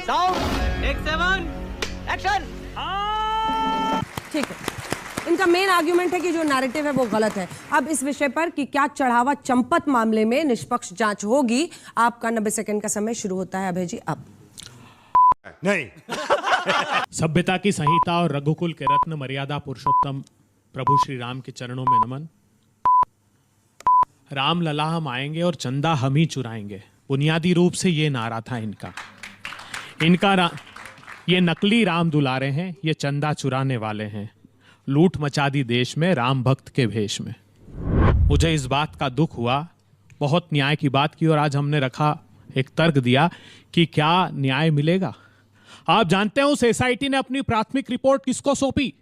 Sound take 7 action. ठीक है, इनका मेन आर्ग्यूमेंट है कि जो नैरेटिव है वो गलत है। अब इस विषय पर कि क्या चढ़ावा चंपत मामले में निष्पक्ष जांच होगी, आपका 90 सेकंड का समय शुरू होता है। अभय जी अब नहीं। सभ्यता की संहिता और रघुकुल के रत्न मर्यादा पुरुषोत्तम प्रभु श्री राम के चरणों में नमन। राम लला हम आएंगे और चंदा हम ही चुराएंगे, बुनियादी रूप से ये नारा था इनका। ये नकली राम दुलारे हैं, ये चंदा चुराने वाले हैं। लूट मचा दी देश में राम भक्त के भेष में। मुझे इस बात का दुख हुआ, बहुत न्याय की बात की और आज हमने रखा एक तर्क दिया कि क्या न्याय मिलेगा। आप जानते हैं उस एसआईटी ने अपनी प्राथमिक रिपोर्ट किसको सौंपी?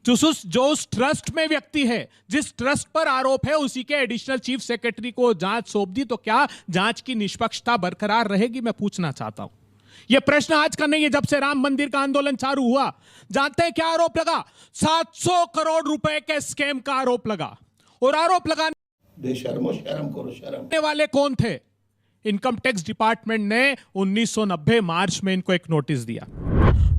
जो उस ट्रस्ट में व्यक्ति है, जिस ट्रस्ट पर आरोप है, उसी के एडिशनल चीफ सेक्रेटरी को जांच सौंप दी। तो क्या जांच की निष्पक्षता बरकरार रहेगी? मैं पूछना चाहता हूं। यह प्रश्न आज का नहीं है, जब से राम मंदिर का आंदोलन चालू हुआ। जानते हैं क्या आरोप लगा? 700 करोड़ रुपए के स्कैम का आरोप लगा। और आरोप लगाने शर्म करो शर्म वाले कौन थे? इनकम टैक्स डिपार्टमेंट ने 1990 मार्च में इनको एक नोटिस दिया।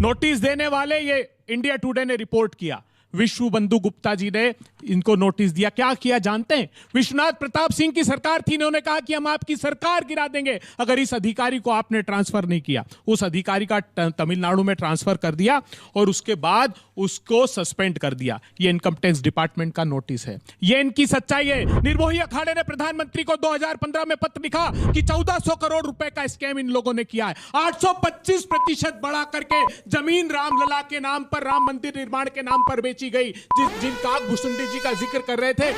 नोटिस देने वाले ये इंडिया टुडे ने रिपोर्ट किया। विश्व बंधु गुप्ता जी ने इनको नोटिस दिया। क्या किया जानते हैं? विश्वनाथ प्रताप सिंह की सरकार थी, इन्होंने कहा कि हम आपकी सरकार गिरा देंगे अगर इस अधिकारी को आपने ट्रांसफर नहीं किया। उस अधिकारी का तमिलनाडु में ट्रांसफर कर दिया और उसके बाद उसको सस्पेंड कर दिया। ये इनकम टैक्स डिपार्टमेंट का नोटिस है, ये इनकी सच्चाई है। निर्मोही अखाड़े ने प्रधानमंत्री को 2015 में पत्र लिखा कि 1400 करोड़ रुपए का स्कैम इन लोगों ने किया है। 825% बढ़ा करके जमीन रामलला के नाम पर, राम मंदिर निर्माण के नाम पर बेची गई। जिनका भुसुंडी जी का जिक्र कर रहे थे,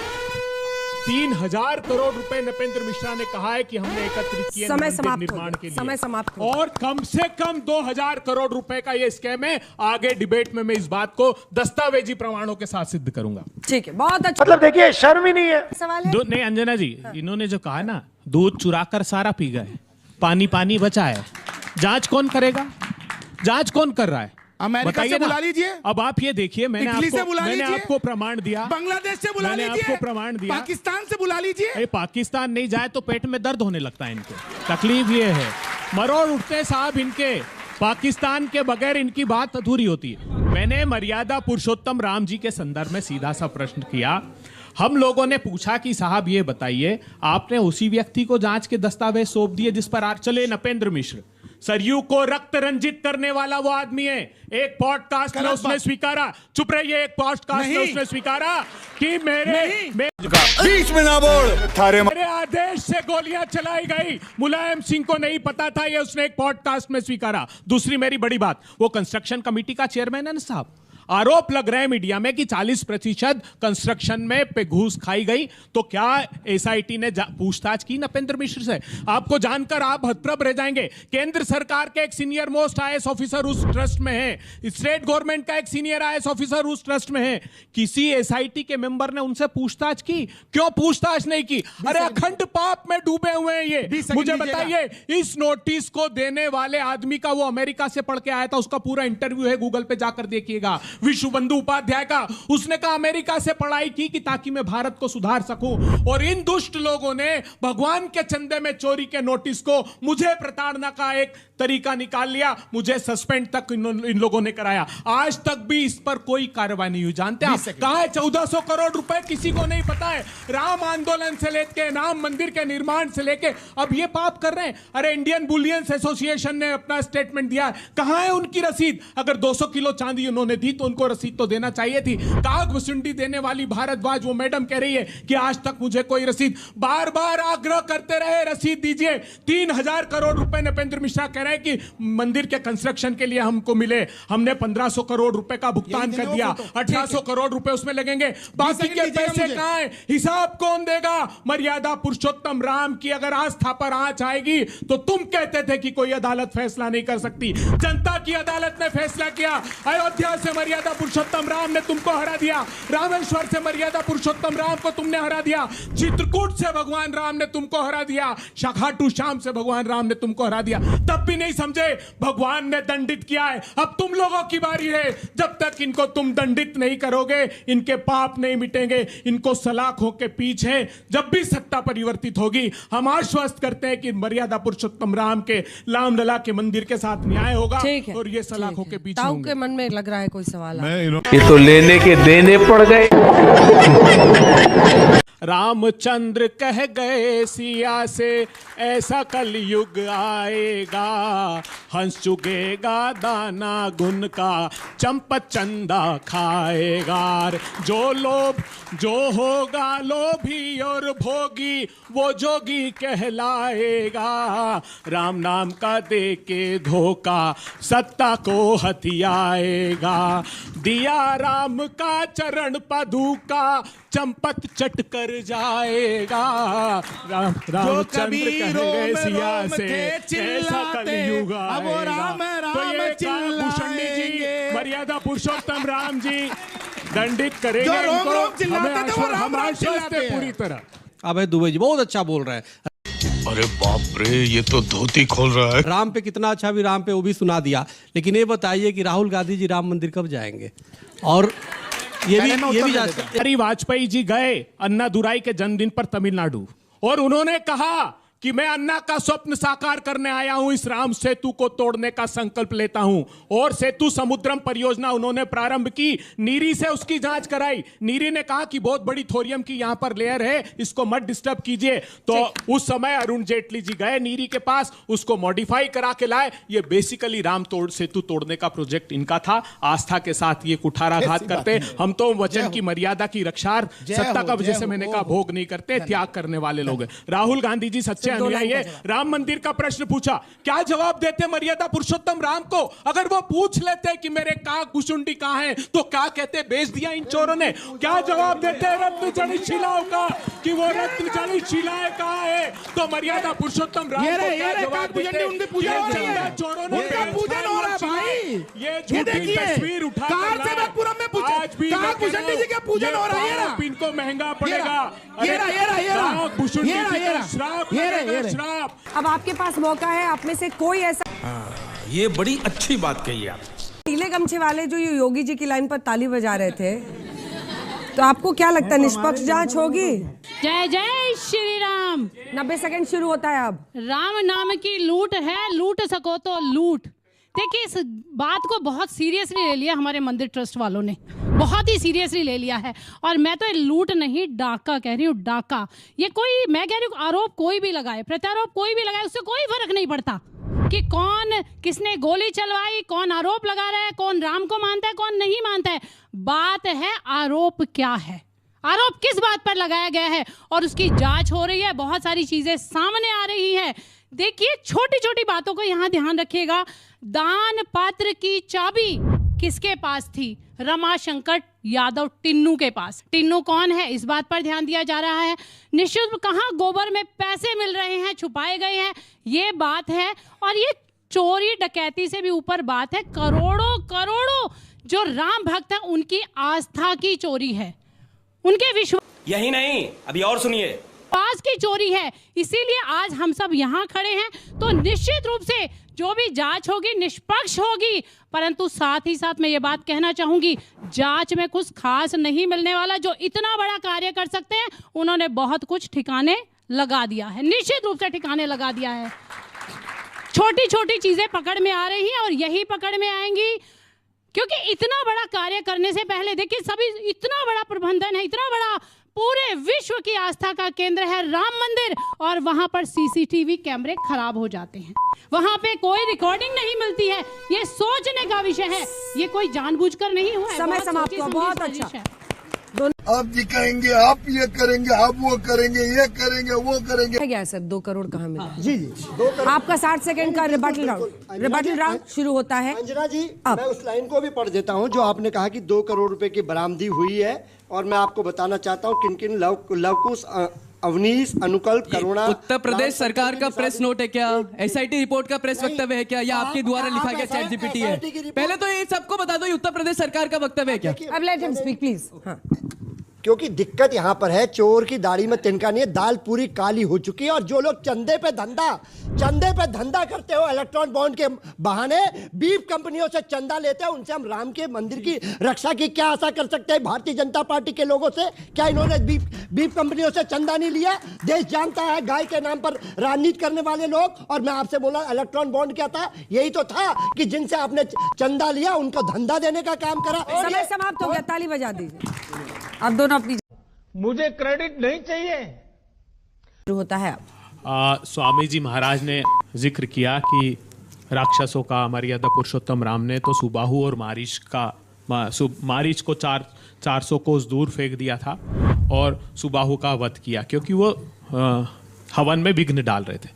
3000 करोड़ रुपए नपेंद्र मिश्रा ने कहा है कि हमने एकत्रित किए समय मंदिर समाप्त निर्माण के लिए। समय समाप्त हो। और कम से कम 2000 करोड़ रुपए का ये स्कैम है। आगे डिबेट में मैं इस बात को दस्तावेजी प्रमाणों के साथ सिद्ध करूंगा। ठीक है, बहुत अच्छा। मतलब देखिए शर्म ही नहीं है। सवाल है नहीं अंजना जी, इन्होंने जो कहा ना, दूध चुराकर सारा पी गए, पानी पानी बचा है। जांच कौन करेगा? जांच कौन कर रहा है? अमेरिका से बुला लीजिए। अब आप ये देखिए, मैंने आपको प्रमाण दिया। बांग्लादेश से बुला लीजिए। आपको प्रमाण दिया। पाकिस्तान से बुला लीजिए। पाकिस्तान नहीं जाए तो पेट में दर्द होने लगता है इनको। तकलीफ ये है, मरोड़ उठते साहब इनके। पाकिस्तान के बगैर इनकी बात अधूरी होती है। मैंने मर्यादा पुरुषोत्तम राम जी के संदर्भ में सीधा सा प्रश्न किया। हम लोगों ने पूछा कि साहब ये बताइए, आपने उसी व्यक्ति को जांच के दस्तावेज सौंप दिए जिस पर आज चले नपेंद्र मिश्र। सरयू को रक्त रंजित करने वाला वो आदमी है। एक पॉडकास्ट में उसने स्वीकारा, चुप रहिए, एक पॉडकास्ट में उसने स्वीकारा कि मेरे बीच में ना बोल। मेरे आदेश से गोलियां चलाई गई। मुलायम सिंह को नहीं पता था, ये उसने एक पॉडकास्ट में स्वीकारा। दूसरी मेरी बड़ी बात, वो कंस्ट्रक्शन कमेटी का चेयरमैन है ना साहब। आरोप लग रहे हैं मीडिया में कि 40% कंस्ट्रक्शन में पे घूस खाई गई। तो क्या एसआईटी ने पूछताछ की नपेंद्र मिश्र से? आपको जानकर आप हतप्रभ रह जाएंगे। केंद्र सरकार के एक सीनियर मोस्ट आईएएस ऑफिसर उस ट्रस्ट में है। स्टेट गवर्नमेंट का एक सीनियर आईएएस ऑफिसर उस ट्रस्ट में है। किसी एसआईटी के मेंबर ने उनसे पूछताछ की? क्यों पूछताछ नहीं की? अरे अखंड पाप में डूबे हुए हैं ये। मुझे बताइए, इस नोटिस को देने वाले आदमी का, वो अमेरिका से पढ़ के आया था, उसका पूरा इंटरव्यू है, गूगल पे जाकर देखिएगा। विश्व बंधु उपाध्याय का। उसने कहा अमेरिका से पढ़ाई की कि ताकि मैं भारत को सुधार सकूं। और इन दुष्ट लोगों ने भगवान के चंदे में चोरी के नोटिस को मुझे प्रताड़ना का एक तरीका निकाल लिया। मुझे सस्पेंड तक इन लोगों ने कराया। आज तक भी इस पर कोई कार्रवाई नहीं हुई। जानते हैं आप कहां है 1400 करोड़ रुपए? किसी को नहीं पता है। राम आंदोलन से लेके, राम मंदिर के निर्माण से लेके अब ये पाप कर रहे हैं। अरे इंडियन बुलियंस एसोसिएशन ने अपना स्टेटमेंट दिया, कहां है उनकी रसीद? अगर 200 किलो चांदी उन्होंने दी तो उनको रसीद तो देना चाहिए थी। काग भुसुंडी देने वाली भारद्वाज, वो मैडम कह रही है कि आज तक मुझे कोई रसीद, बार बार आग्रह करते रहे रसीद दीजिए। 3000 करोड़ रुपए नपेंद्र मिश्रा कह रहे हैं कि मंदिर के कंस्ट्रक्शन के लिए हमको मिले। हमने 1500 करोड़ रुपए का भुगतान कर दिया। 1800 करोड़ रुपए उसमें लगेंगे। बाकी के पैसे कहां हैं? हिसाब कौन देगा? मर्यादा पुरुषोत्तम राम की अगर आस्था पर आंच आएगी तो तुम कहते थे कि कोई अदालत फैसला नहीं कर सकती। जनता की अदालत ने फैसला किया। अयोध्या से मर्यादा मर्यादा पुरुषोत्तम राम ने तुमको हरा दिया, रामेश्वर से मर्यादा पुरुषोत्तम राम को तुमने हरा दिया, चित्रकूट से भगवान राम ने तुमको हरा दिया, खाटू श्याम से भगवान राम ने तुमको हरा दिया, तब भी नहीं समझे। भगवान ने दंडित किया है, अब तुम लोगों की बारी है। जब तक इनको तुम दंडित नहीं करोगे, इनके पाप नहीं मिटेंगे, इनको सलाखों के पीछे जब भी सत्ता परिवर्तित होगी, हम आश्वस्त करते हैं कि मर्यादा पुरुषोत्तम राम के लामलला के मंदिर के साथ न्याय होगा और ये सलाखों के पीछे ताऊ होंगे। के मन में लग रहा है कोई सवाल। ये तो लेने के देने पड़ गए। रामचंद्र कह गए सिया से ऐसा कलयुग आएगा, हंस चुगेगा दाना गुन का, चंपत चंदा खाएगा। जो लोभ जो होगा लोभी और भोगी, वो जोगी कहलाएगा। राम नाम का दे के धोखा, सत्ता को हथियाएगा। दिया राम का चरण पादुका, चंपत चट कर जाएगा। रामचंद्र कह गए सिया से ऐसा कलयुग आएगा। तो ये भूषणी जी, मर्यादा पुरुषोत्तम राम जी दंडित करेंगे इनको, हम आश्वस्त हैं पूरी तरह। अभय दुबे जी बहुत अच्छा बोल रहे हैं। अरे बाप रे, ये तो धोती खोल रहा है। राम पे कितना अच्छा भी राम पे वो भी सुना दिया, लेकिन ये बताइए कि राहुल गांधी जी राम मंदिर कब जाएंगे? और ये भी वाजपेयी जी गए अन्नादुराई के जन्मदिन पर तमिलनाडु, और उन्होंने कहा कि मैं अन्ना का स्वप्न साकार करने आया हूं, इस राम सेतु को तोड़ने का संकल्प लेता हूं। और सेतु समुद्रम परियोजना उन्होंने प्रारंभ की, नीरी से उसकी जांच कराई। नीरी ने कहा कि बहुत बड़ी थोरियम की यहां पर लेयर है, इसको मत डिस्टर्ब कीजिए। तो उस समय अरुण जेटली जी गए नीरी के पास, उसको मॉडिफाई करा के लाए। ये बेसिकली राम सेतु तोड़ने का प्रोजेक्ट इनका था। आस्था के साथ ये कुठाराघात करते। हम तो वचन की मर्यादा की रक्षा, सत्ता का जैसे मैंने कहा भोग नहीं करते, त्याग करने वाले लोग हैं। राहुल गांधी जी सच्चे अनुयायी है। राम मंदिर का प्रश्न पूछा, क्या जवाब देते मर्यादा पुरुषोत्तम राम को? अगर वो पूछ लेते कि मेरे काक भुसुंडी कहां है, तो क्या कहते? बेच दिया इन चोरों ने। क्या जवाब देते रत्न जड़ित शिलाओं का कि वो रत्न जड़ित शिलाएं कहां है? तो मर्यादा पुरुषोत्तम राम को क्या जवाब देते? उनकी पूजा हो रही है, चोरों ने पूजन हो रहा है भाई। ये झूठी तस्वीर उठा आज भी पूजन हो रहा है, इनको महंगा पड़ेगा। अब आपके पास मौका है, आप में से कोई ऐसा, ये बड़ी अच्छी बात कही आप। नीले गमछे वाले जो ये योगी जी की लाइन पर ताली बजा रहे थे, तो आपको क्या लगता है निष्पक्ष जांच होगी? जय जय श्री राम। 90 सेकंड शुरू होता है अब। राम नाम की लूट है, लूट सको तो लूट। देखिए, इस बात को बहुत सीरियसली ले लिया हमारे मंदिर ट्रस्ट वालों ने, बहुत ही सीरियसली ले लिया है। और मैं तो लूट नहीं, डाका कह रही हूँ, डाका। ये कोई, मैं कह रही हूँ, आरोप कोई भी लगाए, प्रत्यारोप कोई भी लगाए, उससे कोई फर्क नहीं पड़ता कि कौन किसने गोली चलवाई, कौन आरोप लगा रहा है, कौन राम को मानता है, कौन नहीं मानता है। बात है आरोप क्या है, आरोप किस बात पर लगाया गया है, और उसकी जांच हो रही है। बहुत सारी चीजें सामने आ रही है। देखिए, छोटी छोटी बातों को यहाँ ध्यान रखिएगा। दान पात्र की चाबी किसके पास थी? रमाशंकर यादव टिन्नू के पास। टिन्नू कौन है, इस बात पर ध्यान दिया जा रहा है। निश्चित कहाँ गोबर में पैसे मिल रहे हैं, छुपाए गए हैं, ये बात है। और ये चोरी डकैती से भी ऊपर बात है, करोड़ों करोड़ों जो राम भक्त हैं उनकी आस्था की चोरी है, उनके विश्वास। यही नहीं, अभी और सुनिए, पास की चोरी है। इसीलिए आज हम सब यहाँ खड़े हैं। तो निश्चित रूप से जो भी जांच होगी निष्पक्ष होगी, परंतु साथ ही साथ मैं ये बात कहना चाहूंगी, जांच में कुछ खास नहीं मिलने वाला। जो इतना बड़ा कार्य कर सकते हैं, उन्होंने बहुत कुछ ठिकाने लगा दिया है, निश्चित रूप से ठिकाने लगा दिया है। छोटी छोटी चीजें पकड़ में आ रही हैं और यही पकड़ में आएंगी, क्योंकि इतना बड़ा कार्य करने से पहले देखिए, सभी इतना बड़ा प्रबंधन है, इतना बड़ा पूरे विश्व की आस्था का केंद्र है राम मंदिर, और वहां पर सीसीटीवी कैमरे खराब हो जाते हैं, वहां पे कोई रिकॉर्डिंग नहीं मिलती है। ये सोचने का विषय है, ये कोई जानबूझकर नहीं हुआ है। समय समाप्त हुआ, बहुत अच्छा। आप दिखाएंगे, आप ये करेंगे, आप वो करेंगे, ये करेंगे, वो करेंगे। क्या है सर, 2 करोड़ कहाँ मिला? जी जी, 2 करोड़। आपका 60 सेकंड का रिबटल राउंड शुरू होता है। अंजना जी, मैं उस लाइन को भी पढ़ देता हूँ जो आपने कहा कि 2 करोड़ रुपए की बरामदी हुई है, और मैं आपको बताना चाहता हूँ किन किन लवकुश अवनीश, अनुकल्प, करुणा। उत्तर प्रदेश सरकार का प्रेस नोट है क्या? एसआईटी रिपोर्ट का प्रेस वक्तव्य है क्या? या आपके द्वारा लिखा गया चैट जीपीटी है? पहले तो ये सबको बता दो, ये उत्तर प्रदेश सरकार का वक्तव्य है क्या? अब लेट हिम स्पीक प्लीज। क्योंकि दिक्कत यहाँ पर है, चोर की दाढ़ी में तिनका नहीं है, दाल पूरी काली हो चुकी है। और जो लोग चंदे पे धंधा करते हो इलेक्ट्रॉन बॉन्ड के बहाने, बीफ कंपनियों से चंदा लेते हो, उनसे हम राम के मंदिर की रक्षा की क्या आशा कर सकते हैं? भारतीय जनता पार्टी के लोगों से क्या इन्होंने बीफ कंपनियों से चंदा नहीं लिया? देश जानता है गाय के नाम पर राजनीति करने वाले लोग। और मैं आपसे बोला, इलेक्ट्रॉन बॉन्ड क्या था? यही तो था कि जिनसे आपने चंदा लिया उनको धंधा देने का काम करा। समय समाप्त हो गया, ताली बजा दीजिए। अब दोनों अपनी, मुझे क्रेडिट नहीं चाहिए। होता है अब। स्वामी जी महाराज ने जिक्र किया कि राक्षसों का मर्यादा पुरुषोत्तम राम ने तो सुबाहु और मारीच को 400 कोस दूर फेंक दिया था और सुबाहु का वध किया, क्योंकि वो हवन में विघ्न डाल रहे थे।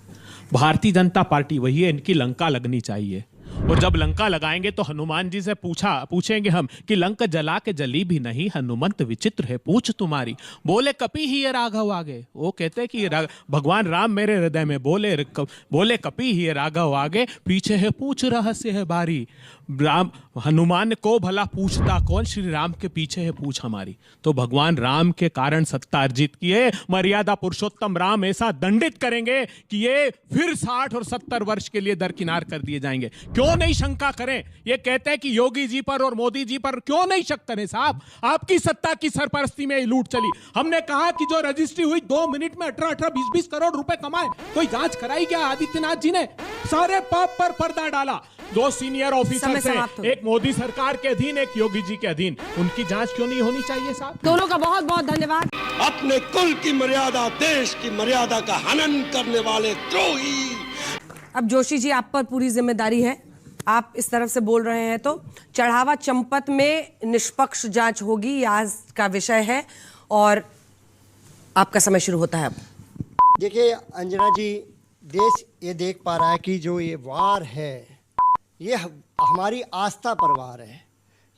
भारतीय जनता पार्टी वही है, इनकी लंका लगनी चाहिए। और जब लंका लगाएंगे तो हनुमान जी से पूछेंगे हम कि लंका जला के जली भी नहीं, हनुमंत विचित्र है पूछ तुम्हारी। बोले कपि ही है राघव आगे। वो कहते कि भगवान राम मेरे हृदय में, बोले कपि ही है राघव आगे, पीछे है पूछ रहस्य है बारी। राम हनुमान को भला पूछता कौन, श्री राम के पीछे है पूछ हमारी। तो भगवान राम के कारण सत्ता अर्जित किए, मर्यादा पुरुषोत्तम राम ऐसा दंडित करेंगे कि ये फिर 60 और 70 वर्ष के लिए दरकिनार कर दिए जाएंगे। क्यों नहीं शंका करें? ये कहते हैं कि योगी जी पर और मोदी जी पर क्यों नहीं शक करें साहब? आपकी सत्ता की सरपरस्ती में लूट चली। हमने कहा कि जो रजिस्ट्री हुई 2 मिनट में 18-18, 20-20 करोड़ रुपए कमाए, कोई जांच कराई क्या? आदित्यनाथ जी ने सारे पाप पर पर्दा डाला। 2 सीनियर ऑफिसर थे, एक मोदी सरकार के अधीन, एक योगी जी के अधीन, उनकी जांच क्यों नहीं होनी चाहिए साहब? दोनों का बहुत बहुत धन्यवाद। अपने कुल की मर्यादा, देश की मर्यादा का हनन करने वाले द्रोही। अब जोशी जी, आप पर पूरी जिम्मेदारी है। आप इस तरफ से बोल रहे हैं तो चढ़ावा चंपत में निष्पक्ष जांच होगी, ये आज का विषय है और आपका समय शुरू होता है अब। देखिए अंजना जी, देश ये देख पा रहा है कि जो ये वार है ये हमारी आस्था पर वार है।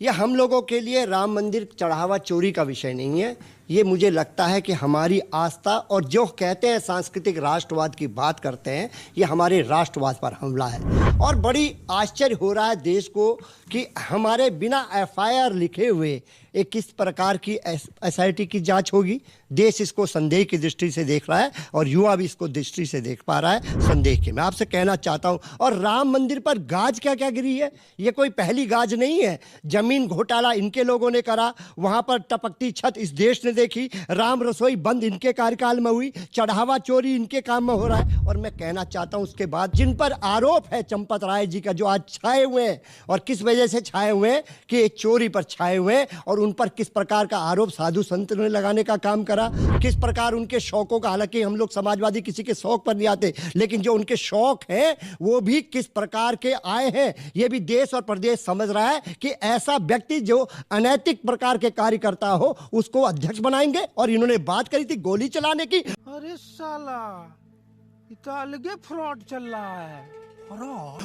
ये हम लोगों के लिए राम मंदिर चढ़ावा चोरी का विषय नहीं है। ये मुझे लगता है कि हमारी आस्था, और जो कहते हैं सांस्कृतिक राष्ट्रवाद की बात करते हैं, ये हमारे राष्ट्रवाद पर हमला है। और बड़ी आश्चर्य हो रहा है देश को कि हमारे बिना एफआईआर लिखे हुए एक किस प्रकार की एसआईटी की जांच होगी। देश इसको संदेह की दृष्टि से देख रहा है और युवा भी इसको दृष्टि से देख पा रहा है संदेह के। मैं आपसे कहना चाहता हूं, और राम मंदिर पर गाज क्या क्या गिरी है? ये कोई पहली गाज नहीं है। जमीन घोटाला इनके लोगों ने करा, वहां पर टपकती छत इस देश ने देखी, राम रसोई बंद इनके कार्यकाल में हुई, चढ़ावा चोरी इनके काम में हो रहा है। और मैं कहना चाहता हूं उसके बाद जिन पर आरोप है चंपत राय जी का, जो आज छाए हुए हैं, और किस वजह से छाए हुए हैं कि चोरी पर छाए हुए हैं, और उन पर किस प्रकार का आरोप साधु संत ने लगाने का काम करा, किस प्रकार उनके शौकों का, हालांकि हम लोग समाजवादी किसी के शौक पर नहीं आते, लेकिन जो उनके शौक हैं वो भी किस प्रकार के आए हैं, ये भी देश और प्रदेश समझ रहा है कि ऐसा व्यक्ति जो अनैतिक प्रकार के कार्य करता हो उसको अध्यक्ष बनाएंगे। और इन्होंने बात करी थी गोली चलाने की। अरे साला, इतना अलग फ्रॉड चल रहा है।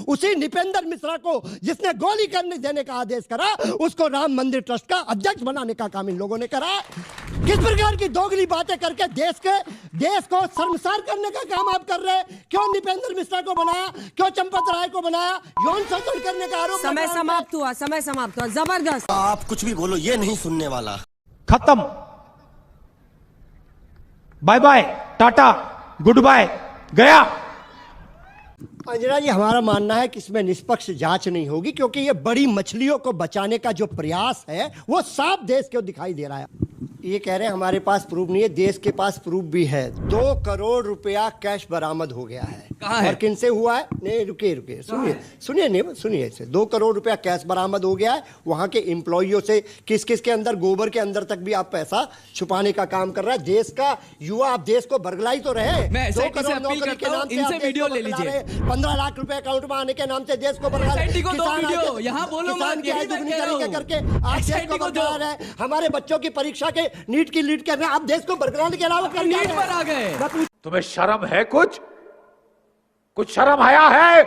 उसी निपेंद्र मिश्रा को जिसने गोली करने देने का आदेश करा, उसको राम मंदिर ट्रस्ट का अध्यक्ष बनाने का काम इन लोगों ने करा। किस प्रकार की दोगली बातें करके देश को शर्मसार करने का काम आप कर रहे हैं? क्यों निपेंद्र मिश्रा को बनाया, क्यों चंपत राय को बनाया? यौन शोषण करने का आरोप। समय समाप्त हुआ, समय समाप्त हुआ। जबरदस्त। आप कुछ भी बोलो, ये नहीं सुनने वाला। खत्म, bye bye, tata, goodbye, गया। अंजना जी, हमारा मानना है कि इसमें निष्पक्ष जांच नहीं होगी, क्योंकि ये बड़ी मछलियों को बचाने का जो प्रयास है वो साफ देश को दिखाई दे रहा है। ये कह रहे हैं हमारे पास प्रूफ नहीं है, देश के पास प्रूफ भी है। 2 करोड़ रुपया कैश बरामद हो गया है। कहाँ है? और किनसे हुआ है? नहीं, रुकिए सुनिए इसे। 2 करोड़ रुपया कैश बरामद हो गया है। वहां के एम्प्लॉइयों से किस किस के अंदर, गोबर के अंदर तक भी आप पैसा छुपाने का काम कर रहा है। देश का युवा, आप देश को बरगलाई तो रहे। 2 करोड़ नौकरी के नाम से वीडियो ले लीजिए। 15 लाख रुपए अकाउंट में आने के नाम से देश को बरगला रहे। हमारे बच्चों की परीक्षा के नीट की लीड कर रहे हैं। आप देश को बरकरार के अलावा नीट पर आ गए। तुम्हें शर्म है? कुछ शर्म आया है?